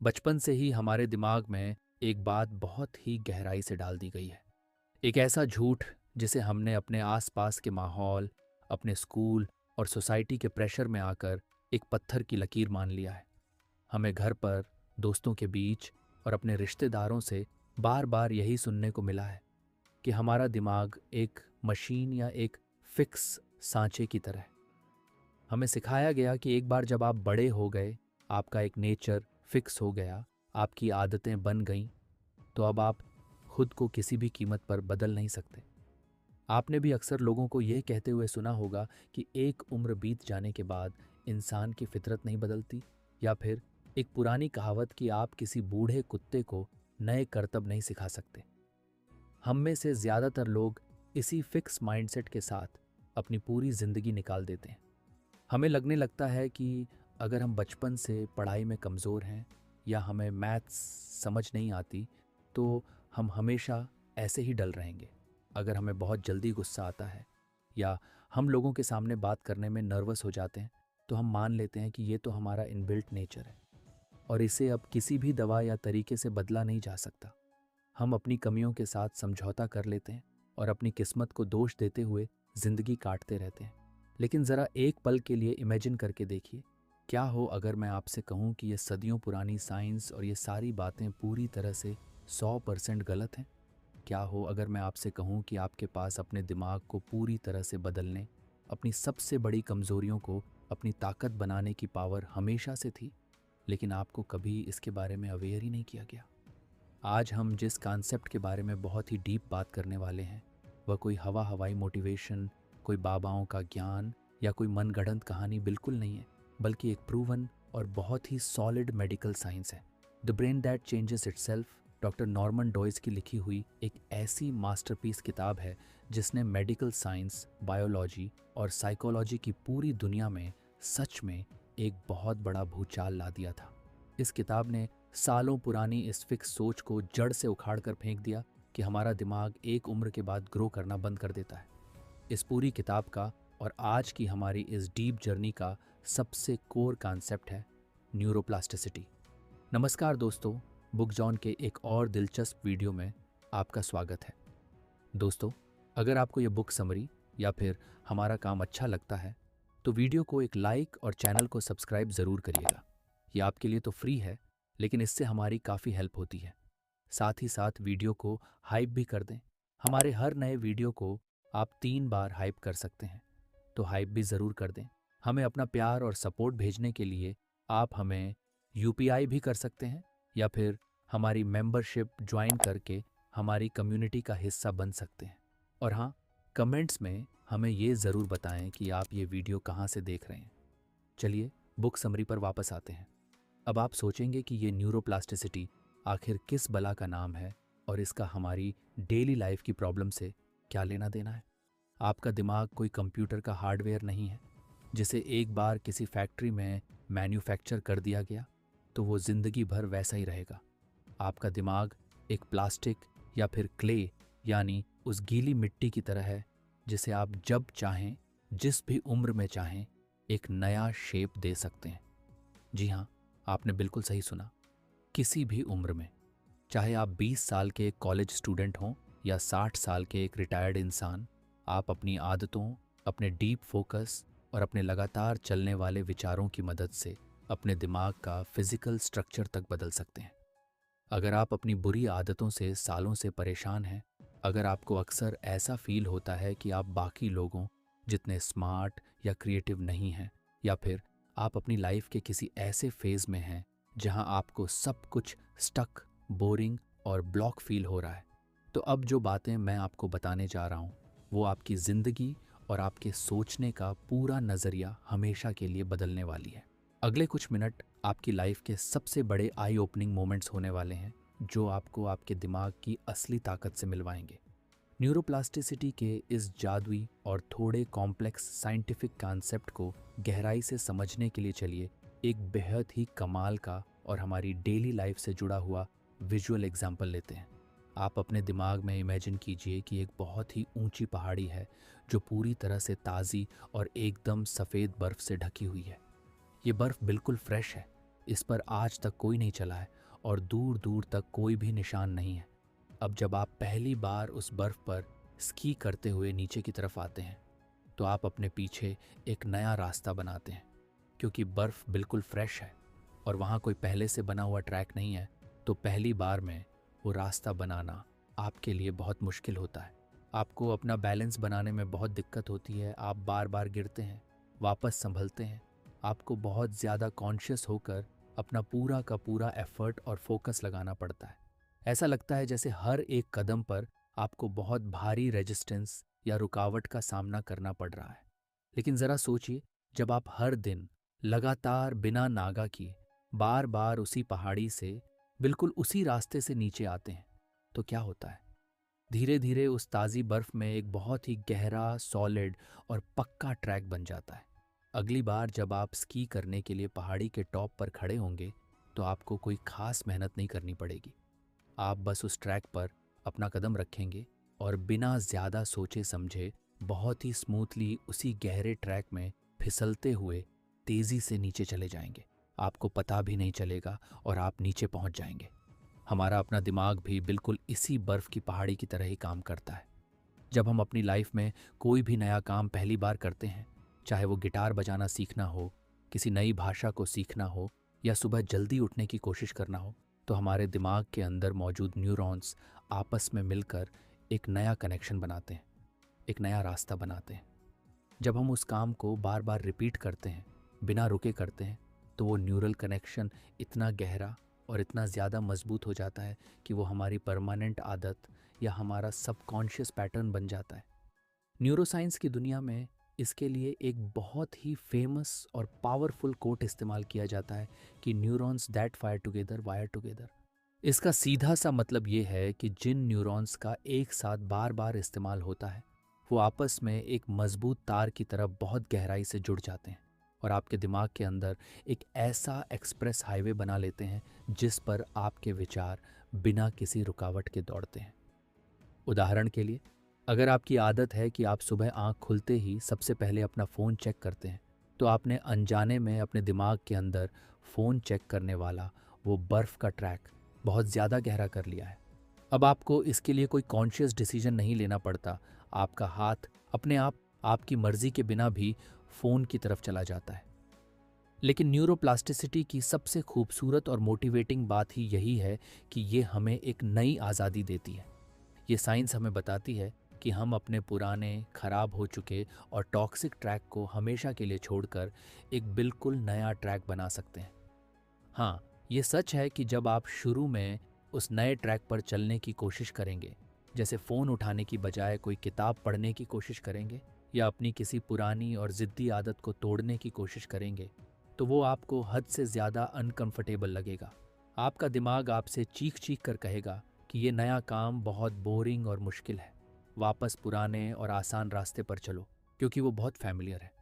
बचपन से ही हमारे दिमाग में एक बात बहुत ही गहराई से डाल दी गई है। एक ऐसा झूठ जिसे हमने अपने आसपास के माहौल, अपने स्कूल और सोसाइटी के प्रेशर में आकर एक पत्थर की लकीर मान लिया है। हमें घर पर, दोस्तों के बीच और अपने रिश्तेदारों से बार बार यही सुनने को मिला है कि हमारा दिमाग एक मशीन या एक फिक्स सांचे की तरह है। हमें सिखाया गया कि एक बार जब आप बड़े हो गए, आपका एक नेचर फिक्स हो गया, आपकी आदतें बन गईं, तो अब आप खुद को किसी भी कीमत पर बदल नहीं सकते। आपने भी अक्सर लोगों को यह कहते हुए सुना होगा कि एक उम्र बीत जाने के बाद इंसान की फितरत नहीं बदलती, या फिर एक पुरानी कहावत कि आप किसी बूढ़े कुत्ते को नए करतब नहीं सिखा सकते। हम में से ज़्यादातर लोग इसी फिक्स माइंडसेट के साथ अपनी पूरी ज़िंदगी निकाल देते हैं। हमें लगने लगता है कि अगर हम बचपन से पढ़ाई में कमज़ोर हैं या हमें मैथ्स समझ नहीं आती, तो हम हमेशा ऐसे ही डल रहेंगे। अगर हमें बहुत जल्दी गुस्सा आता है या हम लोगों के सामने बात करने में नर्वस हो जाते हैं, तो हम मान लेते हैं कि ये तो हमारा इनबिल्ट नेचर है और इसे अब किसी भी दवा या तरीके से बदला नहीं जा सकता। हम अपनी कमियों के साथ समझौता कर लेते हैं और अपनी किस्मत को दोष देते हुए ज़िंदगी काटते रहते हैं। लेकिन ज़रा एक पल के लिए इमेजिन करके देखिए, क्या हो अगर मैं आपसे कहूँ कि ये सदियों पुरानी साइंस और ये सारी बातें पूरी तरह से 100% गलत हैं? क्या हो अगर मैं आपसे कहूँ कि आपके पास अपने दिमाग को पूरी तरह से बदलने, अपनी सबसे बड़ी कमज़ोरियों को अपनी ताकत बनाने की पावर हमेशा से थी, लेकिन आपको कभी इसके बारे में अवेयर ही नहीं किया गया? आज हम जिस कॉन्सेप्ट के बारे में बहुत ही डीप बात करने वाले हैं, वह कोई हवा हवाई मोटिवेशन, कोई बाबाओं का ज्ञान या कोई मनगढ़ंत कहानी बिल्कुल नहीं है, बल्कि एक प्रूवन और बहुत ही सॉलिड मेडिकल साइंस है। The brain that changes itself, doctor Norman Doidge की लिखी हुई एक ऐसी मास्टरपीस किताब है जिसने मेडिकल साइंस, बायोलॉजी और साइकोलॉजी की पूरी दुनिया में सच में एक बहुत बड़ा भूचाल ला दिया था। इस किताब ने सालों पुरानी इस फिक्स सोच को जड़ से उखाड़ कर फेंक दिया कि हमारा दिमाग एक उम्र के बाद ग्रो करना बंद कर देता है। इस पूरी किताब का और आज की हमारी इस डीप जर्नी का सबसे कोर कॉन्सेप्ट है न्यूरोप्लास्टिसिटी। नमस्कार दोस्तों, बुक जॉन के एक और दिलचस्प वीडियो में आपका स्वागत है। दोस्तों, अगर आपको ये बुक समरी या फिर हमारा काम अच्छा लगता है, तो वीडियो को एक लाइक और चैनल को सब्सक्राइब ज़रूर करिएगा। ये आपके लिए तो फ्री है, लेकिन इससे हमारी काफ़ी हेल्प होती है। साथ ही साथ वीडियो को हाइप भी कर दें। हमारे हर नए वीडियो को आप 3 बार हाइप कर सकते हैं, तो हाइप भी ज़रूर कर दें। हमें अपना प्यार और सपोर्ट भेजने के लिए आप हमें यूपीआई भी कर सकते हैं, या फिर हमारी मेंबरशिप ज्वाइन करके हमारी कम्युनिटी का हिस्सा बन सकते हैं। और हाँ, कमेंट्स में हमें ये ज़रूर बताएं कि आप ये वीडियो कहाँ से देख रहे हैं। चलिए बुक समरी पर वापस आते हैं। अब आप सोचेंगे कि ये न्यूरोप्लास्टिसिटी आखिर किस बला का नाम है और इसका हमारी डेली लाइफ की प्रॉब्लम से क्या लेना देना है। आपका दिमाग कोई कंप्यूटर का हार्डवेयर नहीं है जिसे एक बार किसी फैक्ट्री में मैन्युफैक्चर कर दिया गया तो वो ज़िंदगी भर वैसा ही रहेगा। आपका दिमाग एक प्लास्टिक या फिर क्ले, यानी उस गीली मिट्टी की तरह है जिसे आप जब चाहें, जिस भी उम्र में चाहें, एक नया शेप दे सकते हैं। जी हाँ, आपने बिल्कुल सही सुना, किसी भी उम्र में। चाहे आप 20 साल के एक कॉलेज स्टूडेंट हों या 60 साल के एक रिटायर्ड इंसान, आप अपनी आदतों, अपने डीप फोकस और अपने लगातार चलने वाले विचारों की मदद से अपने दिमाग का फिजिकल स्ट्रक्चर तक बदल सकते हैं। अगर आप अपनी बुरी आदतों से सालों से परेशान हैं, अगर आपको अक्सर ऐसा फील होता है कि आप बाकी लोगों जितने स्मार्ट या क्रिएटिव नहीं हैं, या फिर आप अपनी लाइफ के किसी ऐसे फेज में हैं जहां आपको सब कुछ स्टक, बोरिंग और ब्लॉक फील हो रहा है, तो अब जो बातें मैं आपको बताने जा रहा हूं वो आपकी ज़िंदगी और आपके सोचने का पूरा नज़रिया हमेशा के लिए बदलने वाली है। अगले कुछ मिनट आपकी लाइफ के सबसे बड़े आई ओपनिंग मोमेंट्स होने वाले हैं जो आपको आपके दिमाग की असली ताकत से मिलवाएंगे। न्यूरोप्लास्टिसिटी के इस जादुई और थोड़े कॉम्प्लेक्स साइंटिफिक कॉन्सेप्ट को गहराई से समझने के लिए चलिए एक बेहद ही कमाल का और हमारी डेली लाइफ से जुड़ा हुआ विजुअल एग्जाम्पल लेते हैं। आप अपने दिमाग में इमेजिन कीजिए कि एक बहुत ही ऊंची पहाड़ी है जो पूरी तरह से ताज़ी और एकदम सफ़ेद बर्फ़ से ढकी हुई है। ये बर्फ़ बिल्कुल फ्रेश है, इस पर आज तक कोई नहीं चला है और दूर दूर तक कोई भी निशान नहीं है। अब जब आप पहली बार उस बर्फ पर स्की करते हुए नीचे की तरफ आते हैं तो आप अपने पीछे एक नया रास्ता बनाते हैं, क्योंकि बर्फ बिल्कुल फ्रेश है और वहाँ कोई पहले से बना हुआ ट्रैक नहीं है। तो पहली बार में वो रास्ता बनाना आपके लिए बहुत मुश्किल होता है। आपको अपना बैलेंस बनाने में बहुत दिक्कत होती है। आप बार बार गिरते हैं, वापस संभलते हैं। आपको बहुत ज़्यादा कॉन्शियस होकर अपना पूरा का पूरा एफर्ट और फोकस लगाना पड़ता है। ऐसा लगता है जैसे हर एक कदम पर आपको बहुत भारी रेजिस्टेंस या रुकावट का सामना करना पड़ रहा है। लेकिन ज़रा सोचिए, जब आप हर दिन लगातार बिना नागा किए बार बार उसी पहाड़ी से बिल्कुल उसी रास्ते से नीचे आते हैं तो क्या होता है? धीरे धीरे उस ताज़ी बर्फ में एक बहुत ही गहरा, सॉलिड और पक्का ट्रैक बन जाता है। अगली बार जब आप स्की करने के लिए पहाड़ी के टॉप पर खड़े होंगे तो आपको कोई खास मेहनत नहीं करनी पड़ेगी। आप बस उस ट्रैक पर अपना कदम रखेंगे और बिना ज़्यादा सोचे समझे बहुत ही स्मूथली उसी गहरे ट्रैक में फिसलते हुए तेज़ी से नीचे चले जाएंगे। आपको पता भी नहीं चलेगा और आप नीचे पहुंच जाएंगे। हमारा अपना दिमाग भी बिल्कुल इसी बर्फ़ की पहाड़ी की तरह ही काम करता है। जब हम अपनी लाइफ में कोई भी नया काम पहली बार करते हैं, चाहे वो गिटार बजाना सीखना हो, किसी नई भाषा को सीखना हो या सुबह जल्दी उठने की कोशिश करना हो, तो हमारे दिमाग के अंदर मौजूद न्यूरॉन्स आपस में मिलकर एक नया कनेक्शन बनाते हैं, एक नया रास्ता बनाते हैं। जब हम उस काम को बार बार रिपीट करते हैं, बिना रुके करते हैं, तो वो न्यूरल कनेक्शन इतना गहरा और इतना ज़्यादा मजबूत हो जाता है कि वो हमारी परमानेंट आदत या हमारा सबकॉन्शियस पैटर्न बन जाता है। न्यूरोसाइंस की दुनिया में इसके लिए एक बहुत ही फेमस और पावरफुल कोट इस्तेमाल किया जाता है कि neurons that fire together wire together. इसका सीधा सा मतलब ये है कि जिन न्यूरॉन्स का एक साथ बार बार इस्तेमाल होता है वो आपस में एक मजबूत तार की तरह बहुत गहराई से जुड़ जाते हैं और आपके दिमाग के अंदर एक ऐसा एक्सप्रेस हाईवे बना लेते हैं जिस पर आपके विचार बिना किसी रुकावट के दौड़ते हैं। उदाहरण के लिए, अगर आपकी आदत है कि आप सुबह आंख खुलते ही सबसे पहले अपना फ़ोन चेक करते हैं, तो आपने अनजाने में अपने दिमाग के अंदर फ़ोन चेक करने वाला वो बर्फ़ का ट्रैक बहुत ज़्यादा गहरा कर लिया है। अब आपको इसके लिए कोई कॉन्शियस डिसीजन नहीं लेना पड़ता। आपका हाथ अपने आप आपकी मर्ज़ी के बिना भी फ़ोन की तरफ चला जाता है। लेकिन न्यूरोप्लास्टिसिटी की सबसे खूबसूरत और मोटिवेटिंग बात ही यही है कि ये हमें एक नई आज़ादी देती है। ये साइंस हमें बताती है कि हम अपने पुराने, खराब हो चुके और टॉक्सिक ट्रैक को हमेशा के लिए छोड़कर एक बिल्कुल नया ट्रैक बना सकते हैं। हाँ, ये सच है कि जब आप शुरू में उस नए ट्रैक पर चलने की कोशिश करेंगे, जैसे फ़ोन उठाने की बजाय कोई किताब पढ़ने की कोशिश करेंगे या अपनी किसी पुरानी और ज़िद्दी आदत को तोड़ने की कोशिश करेंगे, तो वो आपको हद से ज़्यादा अनकंफर्टेबल लगेगा। आपका दिमाग आपसे चीख चीख कर कहेगा कि ये नया काम बहुत बोरिंग और मुश्किल है, वापस पुराने और आसान रास्ते पर चलो, क्योंकि वो बहुत फैमिलियर है।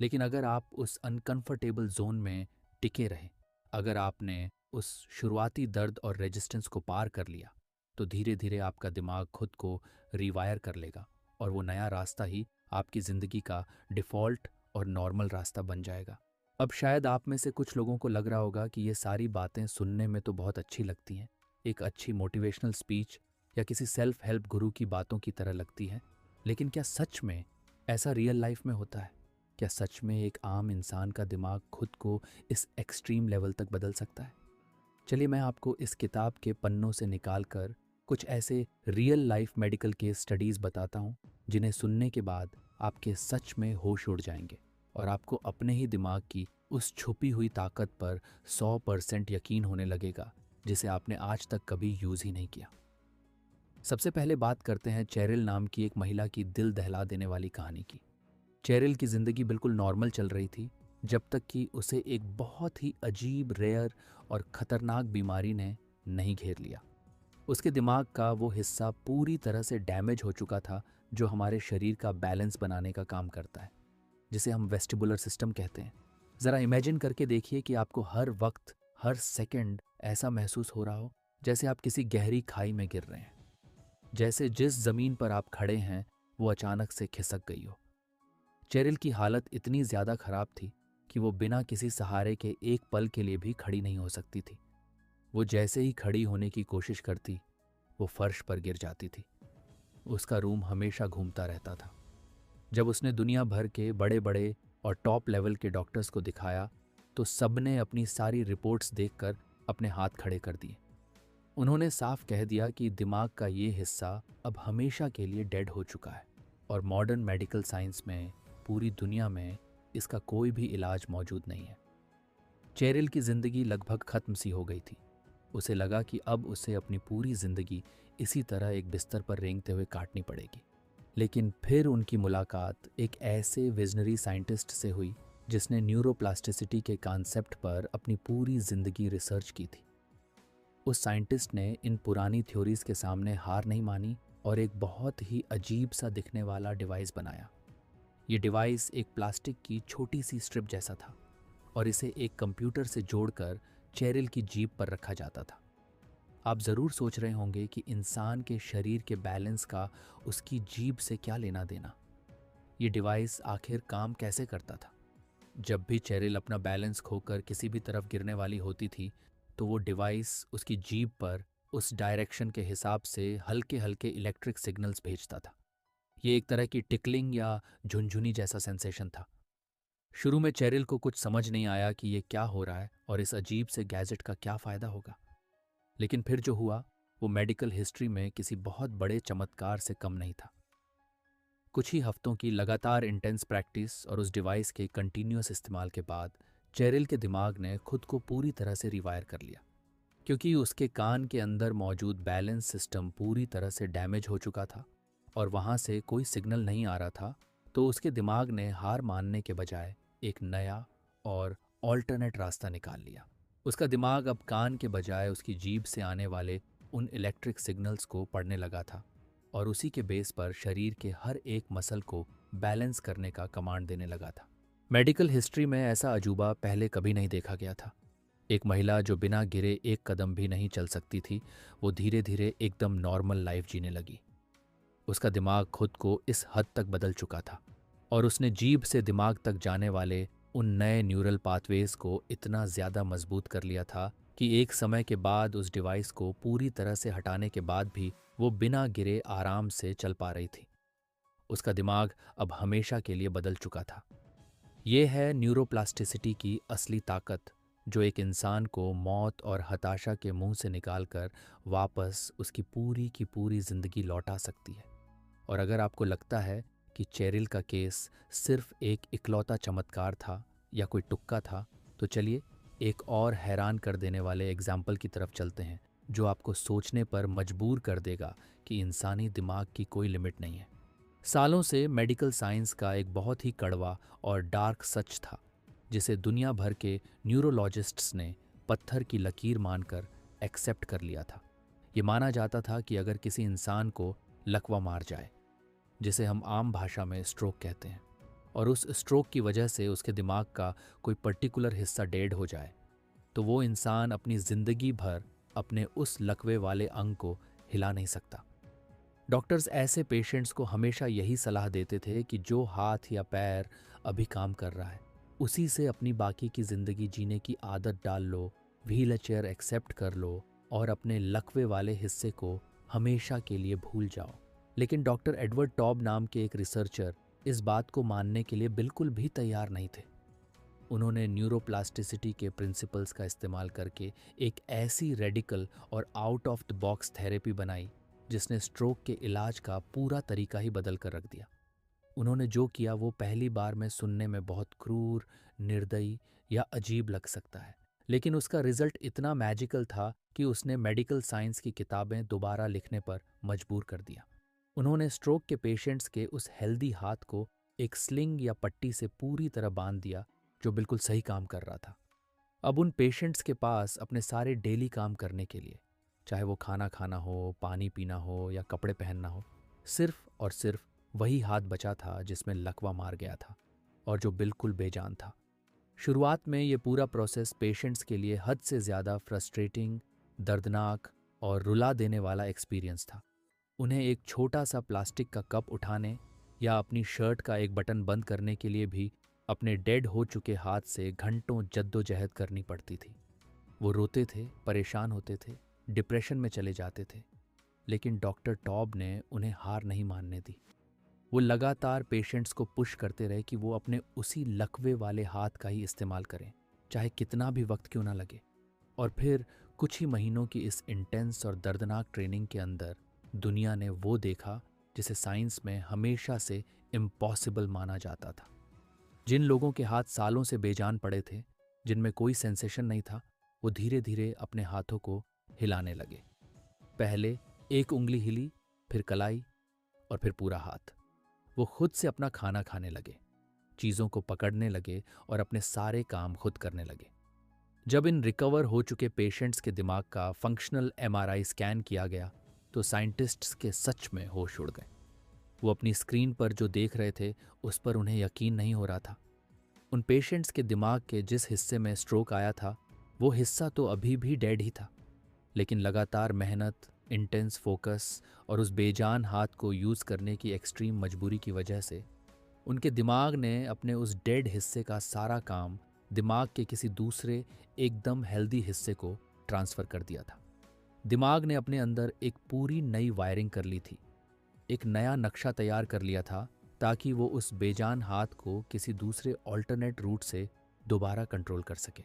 लेकिन अगर आप उस अनकंफर्टेबल जोन में टिके रहें, अगर आपने उस शुरुआती दर्द और रेजिस्टेंस को पार कर लिया, तो धीरे धीरे आपका दिमाग खुद को रिवायर कर लेगा और वो नया रास्ता ही आपकी ज़िंदगी का डिफ़ॉल्ट और नॉर्मल रास्ता बन जाएगा। अब शायद आप में से कुछ लोगों को लग रहा होगा कि ये सारी बातें सुनने में तो बहुत अच्छी लगती हैं, एक अच्छी मोटिवेशनल स्पीच या किसी सेल्फ हेल्प गुरु की बातों की तरह लगती है। लेकिन क्या सच में ऐसा रियल लाइफ में होता है? क्या सच में एक आम इंसान का दिमाग खुद को इस एक्सट्रीम लेवल तक बदल सकता है? चलिए मैं आपको इस किताब के पन्नों से निकाल कर कुछ ऐसे real life medical case studies बताता हूँ जिन्हें सुनने के बाद आपके सच में होश उड़ जाएंगे और आपको अपने ही दिमाग की उस छुपी हुई ताकत पर 100% यकीन होने लगेगा जिसे आपने आज तक कभी यूज़ ही नहीं किया। सबसे पहले बात करते हैं चेरिल नाम की एक महिला की दिल दहला देने वाली कहानी की। चेरिल की ज़िंदगी बिल्कुल नॉर्मल चल रही थी जब तक कि उसे एक बहुत ही अजीब, रेयर और ख़तरनाक बीमारी ने नहीं घेर लिया। उसके दिमाग का वो हिस्सा पूरी तरह से डैमेज हो चुका था जो हमारे शरीर का बैलेंस बनाने का काम करता है, जिसे हम वेस्टिबुलर सिस्टम कहते हैं। ज़रा इमेजिन करके देखिए कि आपको हर वक्त, हर सेकंड ऐसा महसूस हो रहा हो जैसे आप किसी गहरी खाई में गिर रहे हैं, जैसे जिस ज़मीन पर आप खड़े हैं वो अचानक से खिसक गई हो। चेरिल की हालत इतनी ज़्यादा ख़राब थी कि वो बिना किसी सहारे के एक पल के लिए भी खड़ी नहीं हो सकती थी। वो जैसे ही खड़ी होने की कोशिश करती, वो फर्श पर गिर जाती थी। उसका रूम हमेशा घूमता रहता था। जब उसने दुनिया भर के बड़े बड़े और टॉप लेवल के डॉक्टर्स को दिखाया, तो सबने अपनी सारी रिपोर्ट्स देखकर अपने हाथ खड़े कर दिए। उन्होंने साफ कह दिया कि दिमाग का ये हिस्सा अब हमेशा के लिए डेड हो चुका है और मॉडर्न मेडिकल साइंस में पूरी दुनिया में इसका कोई भी इलाज मौजूद नहीं है। चेरिल की जिंदगी लगभग खत्म सी हो गई थी। उसे लगा कि अब उसे अपनी पूरी जिंदगी इसी तरह एक बिस्तर पर रेंगते हुए काटनी पड़ेगी। लेकिन फिर उनकी मुलाकात एक ऐसे विजनरी साइंटिस्ट से हुई जिसने न्यूरोप्लास्टिसिटी के कॉन्सेप्ट पर अपनी पूरी जिंदगी रिसर्च की थी। उस साइंटिस्ट ने इन पुरानी थ्योरीज के सामने हार नहीं मानी और एक बहुत ही अजीब सा दिखने वाला डिवाइस बनाया। ये डिवाइस एक प्लास्टिक की छोटी सी स्ट्रिप जैसा था और इसे एक कंप्यूटर से जोड़कर चेरिल की जीभ पर रखा जाता था। आप ज़रूर सोच रहे होंगे कि इंसान के शरीर के बैलेंस का उसकी जीभ से क्या लेना देना। ये डिवाइस आखिर काम कैसे करता था? जब भी चेरिल अपना बैलेंस खोकर किसी भी तरफ गिरने वाली होती थी, तो वो डिवाइस उसकी जीभ पर उस डायरेक्शन के हिसाब से हल्के हल्के इलेक्ट्रिक सिग्नल्स भेजता था। ये एक तरह की टिकलिंग या झुनझुनी जैसा सेंसेशन था। शुरू में चेरिल को कुछ समझ नहीं आया कि ये क्या हो रहा है और इस अजीब से गैजेट का क्या फ़ायदा होगा। लेकिन फिर जो हुआ वो मेडिकल हिस्ट्री में किसी बहुत बड़े चमत्कार से कम नहीं था। कुछ ही हफ्तों की लगातार इंटेंस प्रैक्टिस और उस डिवाइस के कंटिन्यूअस इस्तेमाल के बाद चेरिल के दिमाग ने खुद को पूरी तरह से रिवायर कर लिया। क्योंकि उसके कान के अंदर मौजूद बैलेंस सिस्टम पूरी तरह से डैमेज हो चुका था और वहाँ से कोई सिग्नल नहीं आ रहा था, तो उसके दिमाग ने हार मानने के बजाय एक नया और ऑल्टरनेट रास्ता निकाल लिया। उसका दिमाग अब कान के बजाय उसकी जीभ से आने वाले उन इलेक्ट्रिक सिग्नल्स को पढ़ने लगा था और उसी के बेस पर शरीर के हर एक मसल को बैलेंस करने का कमांड देने लगा था। मेडिकल हिस्ट्री में ऐसा अजूबा पहले कभी नहीं देखा गया था। एक महिला जो बिना गिरे एक कदम भी नहीं चल सकती थी, वो धीरे धीरे एकदम नॉर्मल लाइफ जीने लगी। उसका दिमाग खुद को इस हद तक बदल चुका था और उसने जीभ से दिमाग तक जाने वाले उन नए न्यूरल पाथवेज को इतना ज़्यादा मजबूत कर लिया था कि एक समय के बाद उस डिवाइस को पूरी तरह से हटाने के बाद भी वो बिना गिरे आराम से चल पा रही थी। उसका दिमाग अब हमेशा के लिए बदल चुका था। ये है न्यूरोप्लास्टिसिटी की असली ताकत, जो एक इंसान को मौत और हताशा के मुंह से निकालकर वापस उसकी पूरी की पूरी जिंदगी लौटा सकती है। और अगर आपको लगता है कि चेरिल का केस सिर्फ एक इकलौता चमत्कार था या कोई तुक्का था, तो चलिए एक और हैरान कर देने वाले एग्जाम्पल की तरफ चलते हैं, जो आपको सोचने पर मजबूर कर देगा कि इंसानी दिमाग की कोई लिमिट नहीं है। सालों से मेडिकल साइंस का एक बहुत ही कड़वा और डार्क सच था, जिसे दुनिया भर के न्यूरोलॉजिस्ट्स ने पत्थर की लकीर मानकर एक्सेप्ट कर लिया था। ये माना जाता था कि अगर किसी इंसान को लकवा मार जाए, जिसे हम आम भाषा में स्ट्रोक कहते हैं, और उस स्ट्रोक की वजह से उसके दिमाग का कोई पर्टिकुलर हिस्सा डेड हो जाए, तो वो इंसान अपनी ज़िंदगी भर अपने उस लकवे वाले अंग को हिला नहीं सकता। डॉक्टर्स ऐसे पेशेंट्स को हमेशा यही सलाह देते थे कि जो हाथ या पैर अभी काम कर रहा है, उसी से अपनी बाकी की ज़िंदगी जीने की आदत डाल लो, व्हील चेयर एक्सेप्ट कर लो और अपने लकवे वाले हिस्से को हमेशा के लिए भूल जाओ। लेकिन डॉक्टर एडवर्ड टॉब नाम के एक रिसर्चर इस बात को मानने के लिए बिल्कुल भी तैयार नहीं थे। उन्होंने न्यूरोप्लास्टिसिटी के प्रिंसिपल्स का इस्तेमाल करके एक ऐसी रेडिकल और out of the box therapy बनाई जिसने स्ट्रोक के इलाज का पूरा तरीका ही बदल कर रख दिया। उन्होंने जो किया वो पहली बार में सुनने में बहुत क्रूर, निर्दयी या अजीब लग सकता है, लेकिन उसका रिजल्ट इतना मैजिकल था कि उसने मेडिकल साइंस की किताबें दोबारा लिखने पर मजबूर कर दिया। उन्होंने स्ट्रोक के पेशेंट्स के उस हेल्दी हाथ को एक स्लिंग या पट्टी से पूरी तरह बांध दिया, जो बिल्कुल सही काम कर रहा था। अब उन पेशेंट्स के पास अपने सारे डेली काम करने के लिए, चाहे वो खाना खाना हो, पानी पीना हो या कपड़े पहनना हो, सिर्फ और सिर्फ वही हाथ बचा था जिसमें लकवा मार गया था और जो बिल्कुल बेजान था। शुरुआत में ये पूरा प्रोसेस पेशेंट्स के लिए हद से ज़्यादा फ्रस्ट्रेटिंग, दर्दनाक और रुला देने वाला एक्सपीरियंस था। उन्हें एक छोटा सा प्लास्टिक का कप उठाने या अपनी शर्ट का एक बटन बंद करने के लिए भी अपने डेड हो चुके हाथ से घंटों जद्दोजहद करनी पड़ती थी। वो रोते थे, परेशान होते थे, डिप्रेशन में चले जाते थे, लेकिन डॉक्टर टॉब ने उन्हें हार नहीं मानने दी। वो लगातार पेशेंट्स को पुश करते रहे कि वो अपने उसी लकवे वाले हाथ का ही इस्तेमाल करें, चाहे कितना भी वक्त क्यों ना लगे। और फिर कुछ ही महीनों की इस इंटेंस और दर्दनाक ट्रेनिंग के अंदर दुनिया ने वो देखा जिसे साइंस में हमेशा से इम्पॉसिबल माना जाता था। जिन लोगों के हाथ सालों से बेजान पड़े थे, जिनमें कोई सेंसेशन नहीं था, वो धीरे धीरे अपने हाथों को हिलाने लगे। पहले एक उंगली हिली, फिर कलाई और फिर पूरा हाथ। वो खुद से अपना खाना खाने लगे, चीज़ों को पकड़ने लगे और अपने सारे काम खुद करने लगे। जब इन रिकवर हो चुके पेशेंट्स के दिमाग का फंक्शनल एमआरआई स्कैन किया गया तो साइंटिस्ट्स के सच में होश उड़ गए। वो अपनी स्क्रीन पर जो देख रहे थे उस पर उन्हें यकीन नहीं हो रहा था। उन पेशेंट्स के दिमाग के जिस हिस्से में स्ट्रोक आया था वो हिस्सा तो अभी भी डेड ही था, लेकिन लगातार मेहनत, इंटेंस फोकस और उस बेजान हाथ को यूज़ करने की एक्सट्रीम मजबूरी की वजह से उनके दिमाग ने अपने उस डेड हिस्से का सारा काम दिमाग के किसी दूसरे एकदम हेल्दी हिस्से को ट्रांसफ़र कर दिया था। दिमाग ने अपने अंदर एक पूरी नई वायरिंग कर ली थी, एक नया नक्शा तैयार कर लिया था ताकि वो उस बेजान हाथ को किसी दूसरे ऑल्टरनेट रूट से दोबारा कंट्रोल कर सके।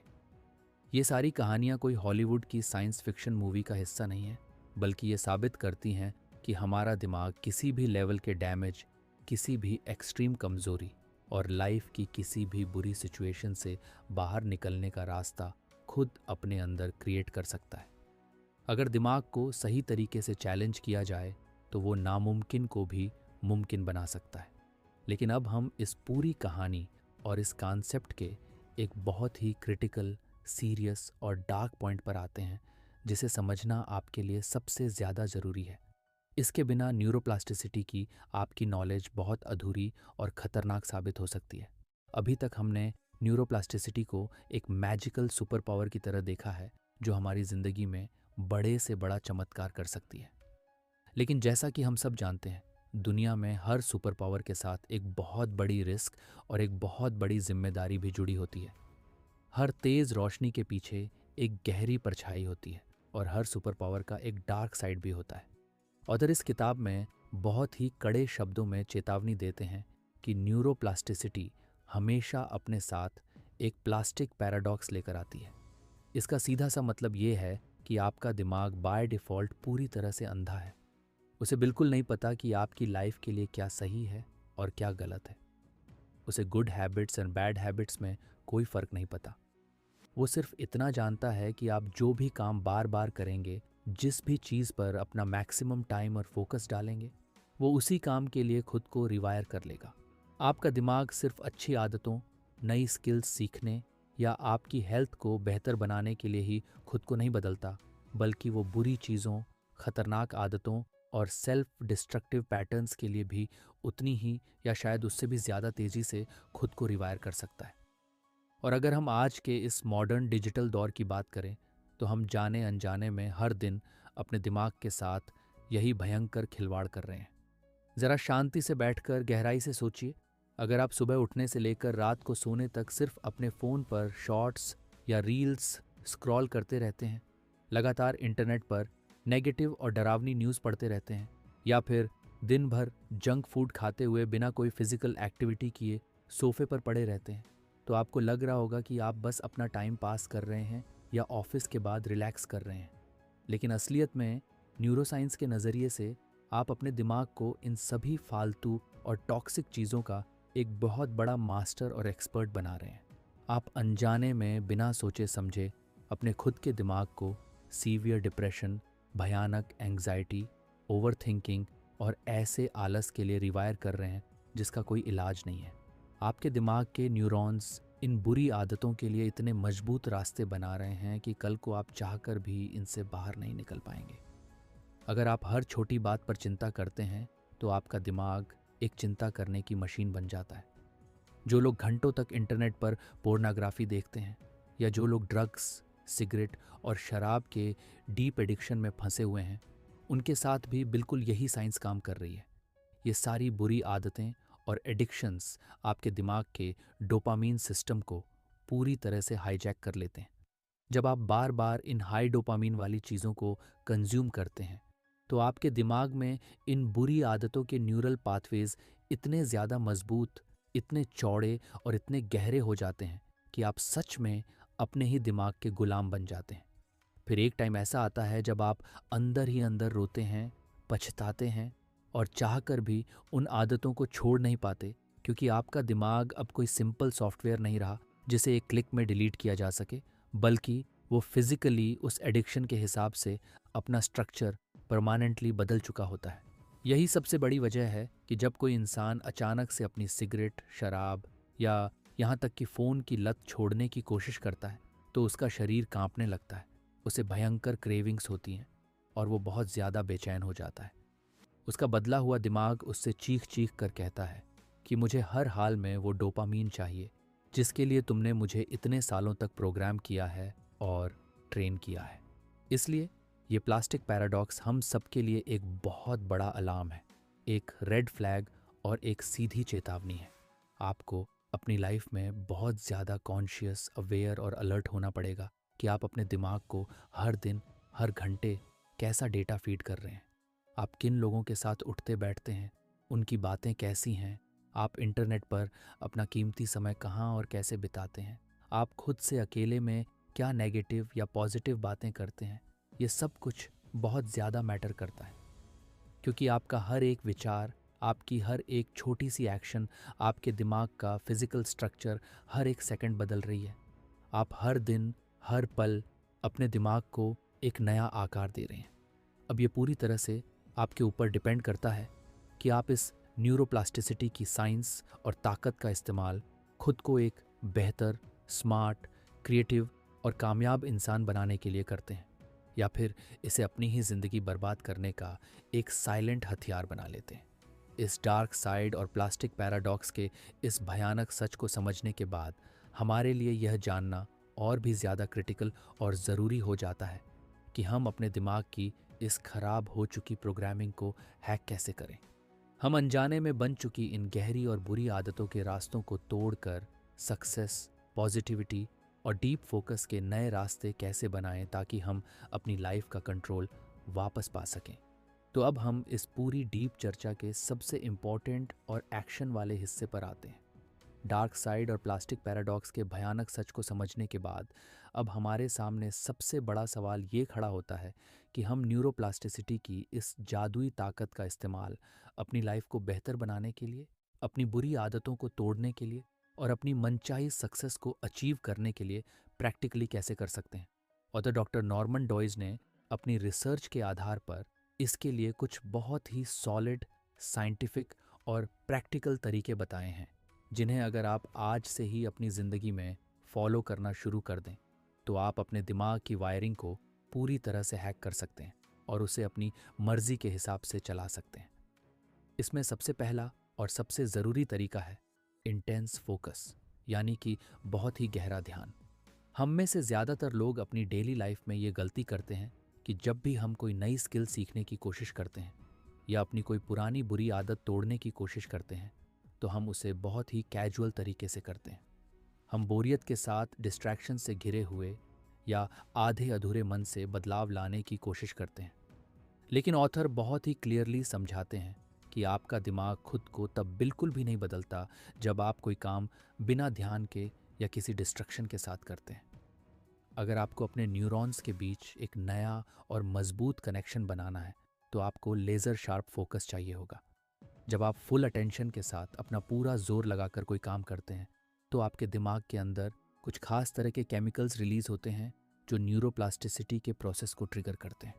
ये सारी कहानियाँ कोई हॉलीवुड की साइंस फिक्शन मूवी का हिस्सा नहीं है, बल्कि ये साबित करती हैं कि हमारा दिमाग किसी भी लेवल के डैमेज, किसी भी एक्सट्रीम कमज़ोरी और लाइफ की किसी भी बुरी सिचुएशन से बाहर निकलने का रास्ता खुद अपने अंदर क्रिएट कर सकता है। अगर दिमाग को सही तरीके से चैलेंज किया जाए तो वो नामुमकिन को भी मुमकिन बना सकता है। लेकिन अब हम इस पूरी कहानी और इस कॉन्सेप्ट के एक बहुत ही क्रिटिकल, सीरियस और डार्क पॉइंट पर आते हैं जिसे समझना आपके लिए सबसे ज़्यादा ज़रूरी है। इसके बिना न्यूरोप्लास्टिसिटी की आपकी नॉलेज बहुत अधूरी और ख़तरनाक साबित हो सकती है। अभी तक हमने न्यूरोप्लास्टिसिटी को एक मैजिकल सुपर पावर की तरह देखा है जो हमारी ज़िंदगी में बड़े से बड़ा चमत्कार कर सकती है। लेकिन जैसा कि हम सब जानते हैं, दुनिया में हर सुपर पावर के साथ एक बहुत बड़ी रिस्क और एक बहुत बड़ी जिम्मेदारी भी जुड़ी होती है। हर तेज़ रोशनी के पीछे एक गहरी परछाई होती है और हर सुपर पावर का एक डार्क साइड भी होता है। ऑथर इस किताब में बहुत ही कड़े शब्दों में चेतावनी देते हैं कि न्यूरोप्लास्टिसिटी हमेशा अपने साथ एक प्लास्टिक पैराडॉक्स लेकर आती है। इसका सीधा सा मतलब ये है कि आपका दिमाग बाय डिफ़ॉल्ट पूरी तरह से अंधा है। उसे बिल्कुल नहीं पता कि आपकी लाइफ के लिए क्या सही है और क्या गलत है। उसे good habits and bad habits में कोई फ़र्क नहीं पता। वो सिर्फ इतना जानता है कि आप जो भी काम बार बार करेंगे, जिस भी चीज़ पर अपना मैक्सिमम टाइम और फोकस डालेंगे, वो उसी काम के लिए खुद को रिवायर कर लेगा। आपका दिमाग सिर्फ अच्छी आदतों, नई स्किल्स सीखने या आपकी हेल्थ को बेहतर बनाने के लिए ही खुद को नहीं बदलता, बल्कि वो बुरी चीज़ों, खतरनाक आदतों और सेल्फ डिस्ट्रक्टिव पैटर्न्स के लिए भी उतनी ही या शायद उससे भी ज़्यादा तेज़ी से खुद को रिवायर कर सकता है। और अगर हम आज के इस मॉडर्न डिजिटल दौर की बात करें तो हम जाने अनजाने में हर दिन अपने दिमाग के साथ यही भयंकर खिलवाड़ कर रहे हैं। ज़रा शांति से बैठकर गहराई से सोचिए, अगर आप सुबह उठने से लेकर रात को सोने तक सिर्फ अपने फ़ोन पर शॉर्ट्स या रील्स स्क्रॉल करते रहते हैं, लगातार इंटरनेट पर नेगेटिव और डरावनी न्यूज़ पढ़ते रहते हैं, या फिर दिन भर जंक फूड खाते हुए बिना कोई फिजिकल एक्टिविटी किए सोफे पर पड़े रहते हैं, तो आपको लग रहा होगा कि आप बस अपना टाइम पास कर रहे हैं या ऑफिस के बाद रिलैक्स कर रहे हैं। लेकिन असलियत में न्यूरोसाइंस के नज़रिए से आप अपने दिमाग को इन सभी फालतू और टॉक्सिक चीज़ों का एक बहुत बड़ा मास्टर और एक्सपर्ट बना रहे हैं। आप अनजाने में बिना सोचे समझे अपने खुद के दिमाग को सीवियर डिप्रेशन, भयानक एंग्जाइटी, ओवरथिंकिंग और ऐसे आलस के लिए रिवायर कर रहे हैं जिसका कोई इलाज नहीं है। आपके दिमाग के न्यूरॉन्स इन बुरी आदतों के लिए इतने मजबूत रास्ते बना रहे हैं कि कल को आप चाहकर भी इनसे बाहर नहीं निकल पाएंगे। अगर आप हर छोटी बात पर चिंता करते हैं तो आपका दिमाग एक चिंता करने की मशीन बन जाता है। जो लोग घंटों तक इंटरनेट पर पोर्नोग्राफी देखते हैं या जो लोग ड्रग्स, सिगरेट और शराब के डीप एडिक्शन में फंसे हुए हैं, उनके साथ भी बिल्कुल यही साइंस काम कर रही है। ये सारी बुरी आदतें और एडिक्शंस आपके दिमाग के डोपामीन सिस्टम को पूरी तरह से हाईजैक कर लेते हैं। जब आप बार बार इन हाई डोपामीन वाली चीज़ों को कंज्यूम करते हैं तो आपके दिमाग में इन बुरी आदतों के न्यूरल पाथवेज इतने ज़्यादा मजबूत, इतने चौड़े और इतने गहरे हो जाते हैं कि आप सच में अपने ही दिमाग के गुलाम बन जाते हैं। फिर एक टाइम ऐसा आता है जब आप अंदर ही अंदर रोते हैं, पछताते हैं और चाहकर भी उन आदतों को छोड़ नहीं पाते, क्योंकि आपका दिमाग अब कोई सिंपल सॉफ्टवेयर नहीं रहा जिसे एक क्लिक में डिलीट किया जा सके, बल्कि वो फिजिकली उस एडिक्शन के हिसाब से अपना स्ट्रक्चर परमानेंटली बदल चुका होता है। यही सबसे बड़ी वजह है कि जब कोई इंसान अचानक से अपनी सिगरेट, शराब या यहाँ तक कि फ़ोन की लत छोड़ने की कोशिश करता है तो उसका शरीर कांपने लगता है, उसे भयंकर क्रेविंग्स होती हैं और वो बहुत ज़्यादा बेचैन हो जाता है। उसका बदला हुआ दिमाग उससे चीख चीख कर कहता है कि मुझे हर हाल में वो डोपामीन चाहिए जिसके लिए तुमने मुझे इतने सालों तक प्रोग्राम किया है और ट्रेन किया है। इसलिए ये प्लास्टिक पैराडॉक्स हम सबके लिए एक बहुत बड़ा अलार्म है, एक रेड फ्लैग और एक सीधी चेतावनी है। आपको अपनी लाइफ में बहुत ज़्यादा कॉन्शियस, अवेयर और अलर्ट होना पड़ेगा कि आप अपने दिमाग को हर दिन, हर घंटे कैसा डेटा फीड कर रहे हैं। आप किन लोगों के साथ उठते बैठते हैं, उनकी बातें कैसी हैं, आप इंटरनेट पर अपना कीमती समय कहाँ और कैसे बिताते हैं, आप खुद से अकेले में क्या नेगेटिव या पॉजिटिव बातें करते हैं। ये सब कुछ बहुत ज़्यादा मैटर करता है, क्योंकि आपका हर एक विचार, आपकी हर एक छोटी सी एक्शन आपके दिमाग का फिजिकल स्ट्रक्चर हर एक सेकंड बदल रही है। आप हर दिन, हर पल अपने दिमाग को एक नया आकार दे रहे हैं। अब ये पूरी तरह से आपके ऊपर डिपेंड करता है कि आप इस न्यूरोप्लास्टिसिटी की साइंस और ताकत का इस्तेमाल खुद को एक बेहतर, स्मार्ट, क्रिएटिव और कामयाब इंसान बनाने के लिए करते हैं, या फिर इसे अपनी ही ज़िंदगी बर्बाद करने का एक साइलेंट हथियार बना लेते हैं। इस डार्क साइड और प्लास्टिक पैराडॉक्स के इस भयानक सच को समझने के बाद हमारे लिए यह जानना और भी ज़्यादा क्रिटिकल और ज़रूरी हो जाता है कि हम अपने दिमाग की इस खराब हो चुकी प्रोग्रामिंग को हैक कैसे करें। हम अनजाने में बन चुकी इन गहरी और बुरी आदतों के रास्तों को तोड़कर सक्सेस, पॉजिटिविटी और डीप फोकस के नए रास्ते कैसे बनाएं ताकि हम अपनी लाइफ का कंट्रोल वापस पा सकें। तो अब हम इस पूरी डीप चर्चा के सबसे इम्पॉर्टेंट और एक्शन वाले हिस्से पर आते हैं। डार्क साइड और प्लास्टिक पैराडॉक्स के भयानक सच को समझने के बाद अब हमारे सामने सबसे बड़ा सवाल ये खड़ा होता है कि हम न्यूरोप्लास्टिसिटी की इस जादुई ताकत का इस्तेमाल अपनी लाइफ को बेहतर बनाने के लिए, अपनी बुरी आदतों को तोड़ने के लिए और अपनी मनचाही सक्सेस को अचीव करने के लिए प्रैक्टिकली कैसे कर सकते हैं। और डॉक्टर नॉर्मन डॉयज ने अपनी रिसर्च के आधार पर इसके लिए कुछ बहुत ही सॉलिड, साइंटिफिक और प्रैक्टिकल तरीके बताए हैं, जिन्हें अगर आप आज से ही अपनी ज़िंदगी में फॉलो करना शुरू कर दें तो आप अपने दिमाग की वायरिंग को पूरी तरह से हैक कर सकते हैं और उसे अपनी मर्जी के हिसाब से चला सकते हैं। इसमें सबसे पहला और सबसे ज़रूरी तरीका है इंटेंस फोकस, यानी कि बहुत ही गहरा ध्यान। हम में से ज़्यादातर लोग अपनी डेली लाइफ में ये गलती करते हैं कि जब भी हम कोई नई स्किल सीखने की कोशिश करते हैं या अपनी कोई पुरानी बुरी आदत तोड़ने की कोशिश करते हैं तो हम उसे बहुत ही कैजुअल तरीके से करते हैं। हम बोरियत के साथ, डिस्ट्रैक्शन से घिरे हुए या आधे अधूरे मन से बदलाव लाने की कोशिश करते हैं। लेकिन ऑथर बहुत ही क्लियरली समझाते हैं कि आपका दिमाग खुद को तब बिल्कुल भी नहीं बदलता जब आप कोई काम बिना ध्यान के या किसी डिस्ट्रक्शन के साथ करते हैं। अगर आपको अपने न्यूरॉन्स के बीच एक नया और मजबूत कनेक्शन बनाना है तो आपको लेज़र शार्प फोकस चाहिए होगा। जब आप फुल अटेंशन के साथ अपना पूरा जोर लगाकर कोई काम करते हैं तो आपके दिमाग के अंदर कुछ खास तरह के केमिकल्स रिलीज होते हैं जो न्यूरोप्लास्टिसिटी के प्रोसेस को ट्रिगर करते हैं।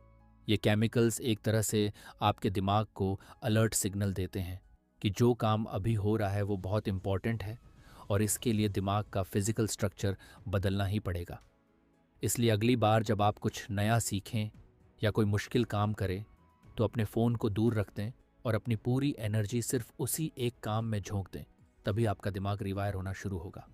ये केमिकल्स एक तरह से आपके दिमाग को अलर्ट सिग्नल देते हैं कि जो काम अभी हो रहा है वो बहुत इम्पॉर्टेंट है और इसके लिए दिमाग का फिजिकल स्ट्रक्चर बदलना ही पड़ेगा। इसलिए अगली बार जब आप कुछ नया सीखें या कोई मुश्किल काम करें तो अपने फ़ोन को दूर रख दें और अपनी पूरी एनर्जी सिर्फ उसी एक काम में झोंक दें, तभी आपका दिमाग रिवायर होना शुरू होगा।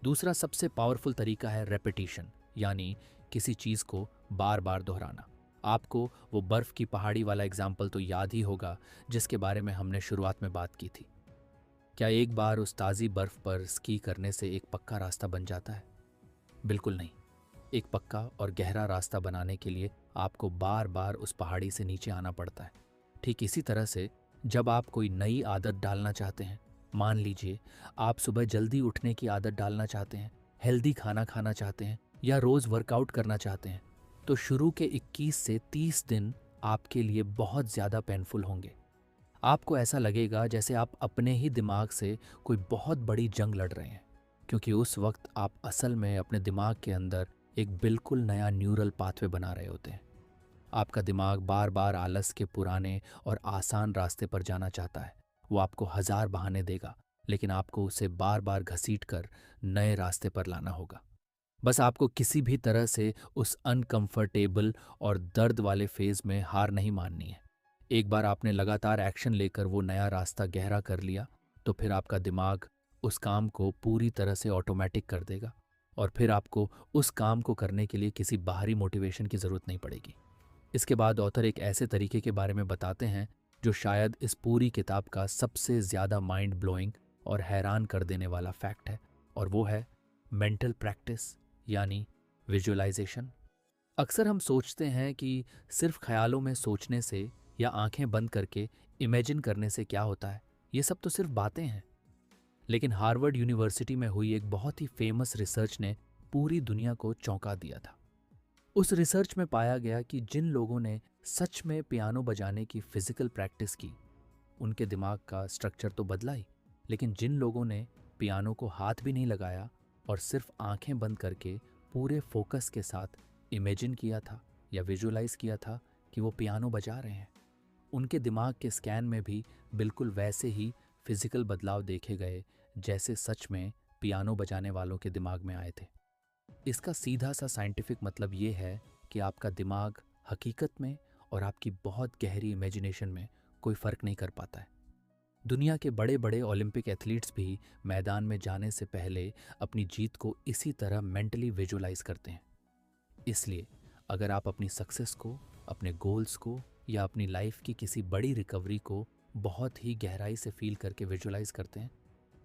दूसरा सबसे पावरफुल तरीका है रेपिटेशन, यानी किसी चीज़ को बार बार दोहराना। आपको वो बर्फ़ की पहाड़ी वाला एग्जाम्पल तो याद ही होगा जिसके बारे में हमने शुरुआत में बात की थी। क्या एक बार उस ताज़ी बर्फ पर स्की करने से एक पक्का रास्ता बन जाता है? बिल्कुल नहीं। एक पक्का और गहरा रास्ता बनाने के लिए आपको बार बार उस पहाड़ी से नीचे आना पड़ता है। ठीक इसी तरह से जब आप कोई नई आदत डालना चाहते हैं, मान लीजिए आप सुबह जल्दी उठने की आदत डालना चाहते हैं, हेल्दी खाना खाना चाहते हैं या रोज़ वर्कआउट करना चाहते हैं, तो शुरू के 21 से 30 दिन आपके लिए बहुत ज़्यादा पेनफुल होंगे। आपको ऐसा लगेगा जैसे आप अपने ही दिमाग से कोई बहुत बड़ी जंग लड़ रहे हैं, क्योंकि उस वक्त आप असल में अपने दिमाग के अंदर एक बिल्कुल नया न्यूरल पाथवे बना रहे होते हैं। आपका दिमाग बार बार आलस के पुराने और आसान रास्ते पर जाना चाहता है। वो आपको हजार बहाने देगा, लेकिन आपको उसे बार बार घसीट कर नए रास्ते पर लाना होगा। बस आपको किसी भी तरह से उस अनकंफर्टेबल और दर्द वाले फेज में हार नहीं माननी है। एक बार आपने लगातार एक्शन लेकर वो नया रास्ता गहरा कर लिया, तो फिर आपका दिमाग उस काम को पूरी तरह से ऑटोमेटिक कर देगा और फिर आपको उस काम को करने के लिए किसी बाहरी मोटिवेशन की ज़रूरत नहीं पड़ेगी। इसके बाद ऑथर एक ऐसे तरीके के बारे में बताते हैं जो शायद इस पूरी किताब का सबसे ज़्यादा माइंड ब्लोइंग और हैरान कर देने वाला फैक्ट है, और वो है मेंटल प्रैक्टिस, यानी विजुअलाइजेशन। अक्सर हम सोचते हैं कि सिर्फ ख्यालों में सोचने से या आंखें बंद करके इमेजिन करने से क्या होता है, ये सब तो सिर्फ बातें हैं। लेकिन हार्वर्ड यूनिवर्सिटी में हुई एक बहुत ही फेमस रिसर्च ने पूरी दुनिया को चौंका दिया था। उस रिसर्च में पाया गया कि जिन लोगों ने सच में पियानो बजाने की फिजिकल प्रैक्टिस की, उनके दिमाग का स्ट्रक्चर तो बदला ही, लेकिन जिन लोगों ने पियानो को हाथ भी नहीं लगाया और सिर्फ आंखें बंद करके पूरे फोकस के साथ इमेजिन किया था या विजुअलाइज किया था कि वो पियानो बजा रहे हैं, उनके दिमाग के स्कैन में भी बिल्कुल वैसे ही फिजिकल बदलाव देखे गए जैसे सच में पियानो बजाने वालों के दिमाग में आए थे। इसका सीधा सा साइंटिफिक मतलब ये है कि आपका दिमाग हकीकत में और आपकी बहुत गहरी इमेजिनेशन में कोई फ़र्क नहीं कर पाता है। दुनिया के बड़े बड़े ओलंपिक एथलीट्स भी मैदान में जाने से पहले अपनी जीत को इसी तरह मेंटली विजुअलाइज करते हैं। इसलिए अगर आप अपनी सक्सेस को, अपने गोल्स को या अपनी लाइफ की किसी बड़ी रिकवरी को बहुत ही गहराई से फील करके विजुअलाइज करते हैं,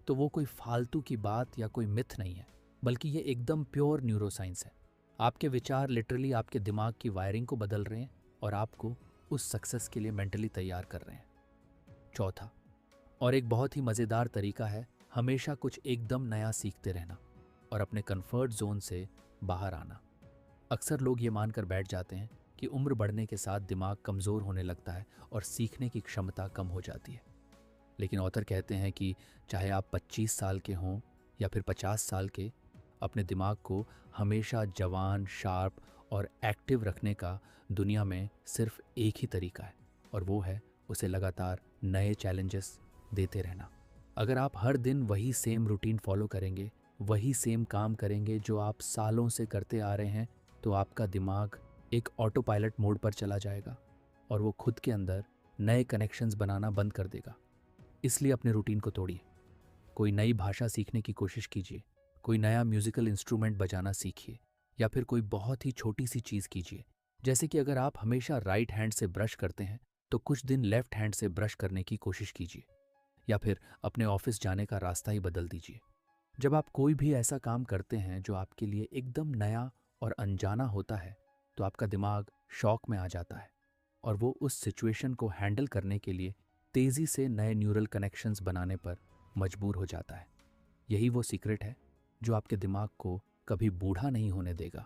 तो वो कोई फालतू की बात या कोई मिथ नहीं है, बल्कि ये एकदम प्योर न्यूरोसाइंस है। आपके विचार लिटरली आपके दिमाग की वायरिंग को बदल रहे हैं और आपको उस सक्सेस के लिए मेंटली तैयार कर रहे हैं। चौथा और एक बहुत ही मज़ेदार तरीका है हमेशा कुछ एकदम नया सीखते रहना और अपने कंफर्ट जोन से बाहर आना। अक्सर लोग ये मानकर बैठ जाते हैं कि उम्र बढ़ने के साथ दिमाग कमज़ोर होने लगता है और सीखने की क्षमता कम हो जाती है। लेकिन ऑथर कहते हैं कि चाहे आप 25 साल के हों या फिर 50 साल के, अपने दिमाग को हमेशा जवान, शार्प और एक्टिव रखने का दुनिया में सिर्फ एक ही तरीका है, और वो है उसे लगातार नए चैलेंजेस देते रहना। अगर आप हर दिन वही सेम रूटीन फॉलो करेंगे, वही सेम काम करेंगे जो आप सालों से करते आ रहे हैं, तो आपका दिमाग एक ऑटो पायलट मोड पर चला जाएगा और वो खुद के अंदर नए कनेक्शंस बनाना बंद कर देगा। इसलिए अपने रूटीन को तोड़िए। कोई नई भाषा सीखने की कोशिश कीजिए, कोई नया म्यूजिकल इंस्ट्रूमेंट बजाना सीखिए, या फिर कोई बहुत ही छोटी सी चीज़ कीजिए। जैसे कि अगर आप हमेशा राइट हैंड से ब्रश करते हैं, तो कुछ दिन लेफ्ट हैंड से ब्रश करने की कोशिश कीजिए, या फिर अपने ऑफिस जाने का रास्ता ही बदल दीजिए। जब आप कोई भी ऐसा काम करते हैं जो आपके लिए एकदम नया और अनजाना होता है, तो आपका दिमाग शॉक में आ जाता है और वो उस सिचुएशन को हैंडल करने के लिए तेज़ी से नए न्यूरल कनेक्शंस बनाने पर मजबूर हो जाता है। यही वो सीक्रेट है जो आपके दिमाग को कभी बूढ़ा नहीं होने देगा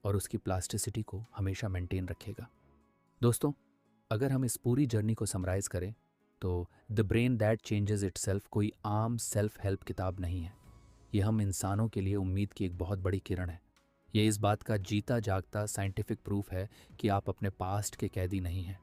और उसकी प्लास्टिसिटी को हमेशा मेंटेन रखेगा। दोस्तों, अगर हम इस पूरी जर्नी को समराइज़ करें तो the brain that changes itself कोई आम सेल्फ हेल्प किताब नहीं है। ये हम इंसानों के लिए उम्मीद की एक बहुत बड़ी किरण है। ये इस बात का जीता जागता साइंटिफिक प्रूफ है कि आप अपने पास्ट के कैदी नहीं हैं।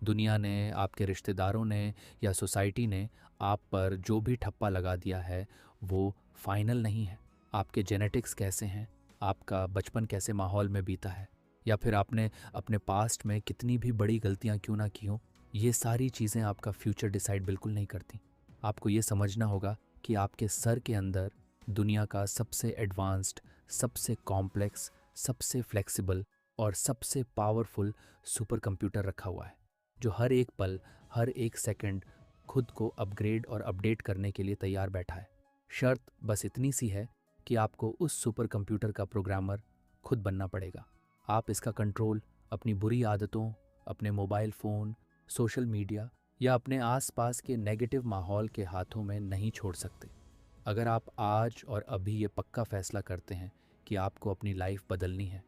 दुनिया ने, आपके रिश्तेदारों ने या सोसाइटी ने आप पर जो भी ठप्पा लगा दिया है वो फाइनल नहीं है। आपके जेनेटिक्स कैसे हैं, आपका बचपन कैसे माहौल में बीता है, या फिर आपने अपने पास्ट में कितनी भी बड़ी गलतियां क्यों ना की हों, ये सारी चीज़ें आपका फ्यूचर डिसाइड बिल्कुल नहीं करती। आपको ये समझना होगा कि आपके सर के अंदर दुनिया का सबसे एडवांस्ड, सबसे कॉम्प्लेक्स, सबसे फ्लेक्सिबल और सबसे पावरफुल सुपर कंप्यूटर रखा हुआ है, जो हर एक पल, हर एक सेकंड खुद को अपग्रेड और अपडेट करने के लिए तैयार बैठा है। शर्त बस इतनी सी है कि आपको उस सुपर कंप्यूटर का प्रोग्रामर खुद बनना पड़ेगा। आप इसका कंट्रोल अपनी बुरी आदतों, अपने मोबाइल फ़ोन, सोशल मीडिया या अपने आसपास के नेगेटिव माहौल के हाथों में नहीं छोड़ सकते। अगर आप आज और अभी ये पक्का फैसला करते हैं कि आपको अपनी लाइफ बदलनी है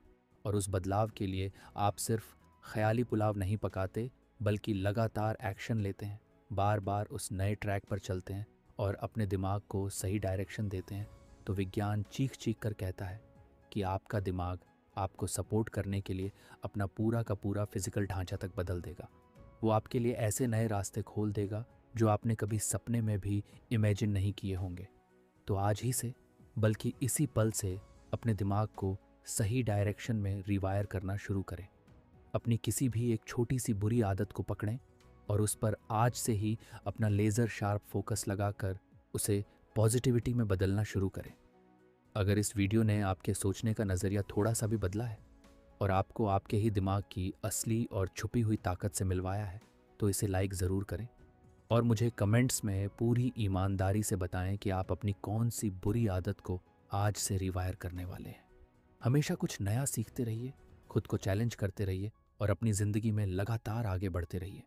और उस बदलाव के लिए आप सिर्फ ख्याली पुलाव नहीं पकाते बल्कि लगातार एक्शन लेते हैं, बार बार उस नए ट्रैक पर चलते हैं और अपने दिमाग को सही डायरेक्शन देते हैं, तो विज्ञान चीख चीख कर कहता है कि आपका दिमाग आपको सपोर्ट करने के लिए अपना पूरा का पूरा फिजिकल ढांचा तक बदल देगा। वो आपके लिए ऐसे नए रास्ते खोल देगा जो आपने कभी सपने में भी इमेजिन नहीं किए होंगे। तो आज ही से, बल्कि इसी पल से अपने दिमाग को सही डायरेक्शन में रिवायर करना शुरू करें। अपनी किसी भी एक छोटी सी बुरी आदत को पकड़ें और उस पर आज से ही अपना लेज़र शार्प फोकस लगाकर उसे पॉजिटिविटी में बदलना शुरू करें। अगर इस वीडियो ने आपके सोचने का नज़रिया थोड़ा सा भी बदला है और आपको आपके ही दिमाग की असली और छुपी हुई ताकत से मिलवाया है, तो इसे लाइक ज़रूर करें और मुझे कमेंट्स में पूरी ईमानदारी से बताएं कि आप अपनी कौन सी बुरी आदत को आज से रिवायर करने वाले हैं। हमेशा कुछ नया सीखते रहिए, खुद को चैलेंज करते रहिए और अपनी ज़िंदगी में लगातार आगे बढ़ते रहिए।